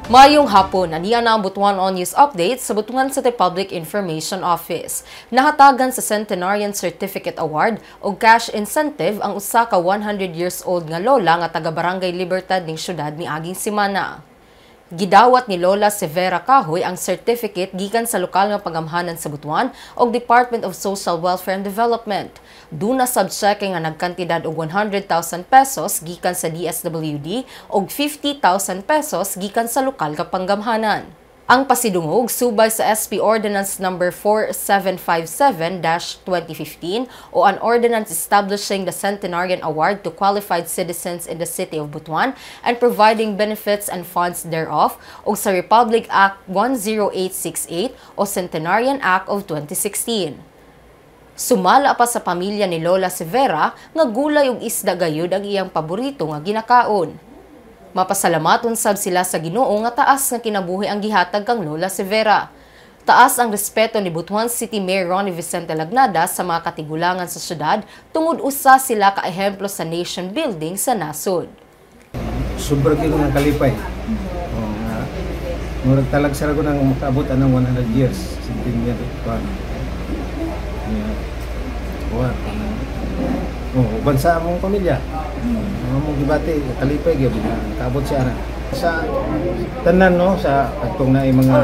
Mayong hapon, aniya na ang Butuan On News Update sa butungan sa Public Information Office. Nahatagan sa Centenarian Certificate Award o cash incentive ang usa ka 100 years old nga lola nga taga Barangay Libertad ning syudad miaging semana. Gidawat ni Lola Severa Kahoy ang certificate gikan sa lokal nga pangamhanan sa Butuan o Department of Social Welfare and Development. Duna subchecking nga nagkantidad og 100,000 pesos gikan sa DSWD o 50,000 pesos gikan sa lokal nga panggamhanan. Ang pasidungog subay sa SP Ordinance No. 4757-2015 o an ordinance establishing the Centenarian Award to qualified citizens in the City of Butuan and providing benefits and funds thereof o sa Republic Act 10868 o Centenarian Act of 2016. Sumala pa sa pamilya ni Lola Severa nga gulay ug isda gayud ang iyang paborito nga ginakaon. Mapasalamaton sab sila sa Ginoo nga taas nga kinabuhi ang gihatag kang Lola Severa. Taas ang respeto ni Butuan City Mayor Ronnie Vicente Lagnada sa mga katigulangan sa syudad tungod usa sila ka ehemplo sa nation building sa nasod. Sobra kilo nga kalipay. Murag talag sa ko nang makaabot anang 100 years. Centennial pa. Bansa among pamilya. Among gibati kalipay gyud kaabot siya na. Sa tanan no sa atong naay mga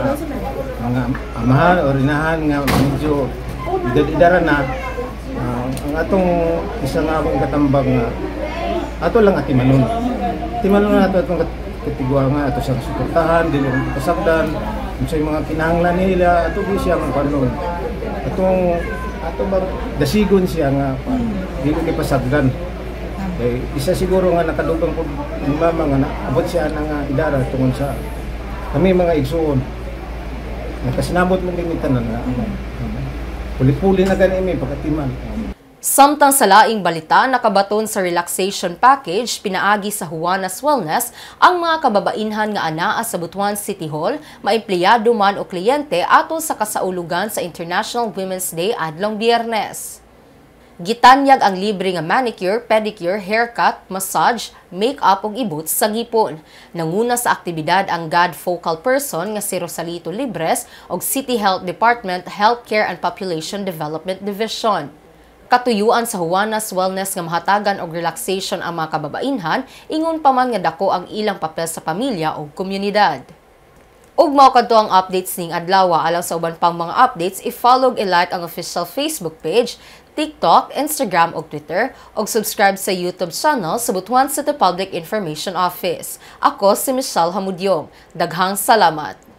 amahan o rinahan nga medyo edad-edaran na ang atong isa nga among katambag nga ato lang atimanon. Timanon na ato atong katigwa nga ato sa suportahan dili ang pasagdan sa mga kinahanglan nila ato gi siya ang panon. Ato bang dasigon siya nga dili kay pasagdan. Kay isa siguro nga nakadugang po ng mama nga naabot siya nga idara tungod sa kami mga igsuon. Nakasinabot mo limitan na puli-puli na ganimi pagkatiman. Samtang sa laing balita, nakabaton sa relaxation package pinaagi sa Juanas Wellness ang mga kababainhan nga anaa sa Butuan City Hall, maempleyado man o kliyente aton sa kasaulugan sa International Women's Day adlong Biyernes. Gitanyag ang libre nga manicure, pedicure, haircut, massage, make-up ug ibot sa gipon. Nanguna sa aktibidad ang God Focal Person nga si Rosalito Libres og City Health Department Healthcare and Population Development Division. Katuyuan sa Juanas Wellness nga mahatagan og relaxation ang mga kababainhan, ingon pa man nga dako ang ilang papel sa pamilya o komunidad. Ug mao kadto ang updates ning adlaw. Alang sa uban pang mga updates, i-follow i-like ang official Facebook page, TikTok, Instagram ug Twitter ug subscribe sa YouTube channel sa Butuan City Public Information Office. Ako si Michelle Hamudyong. Daghang salamat.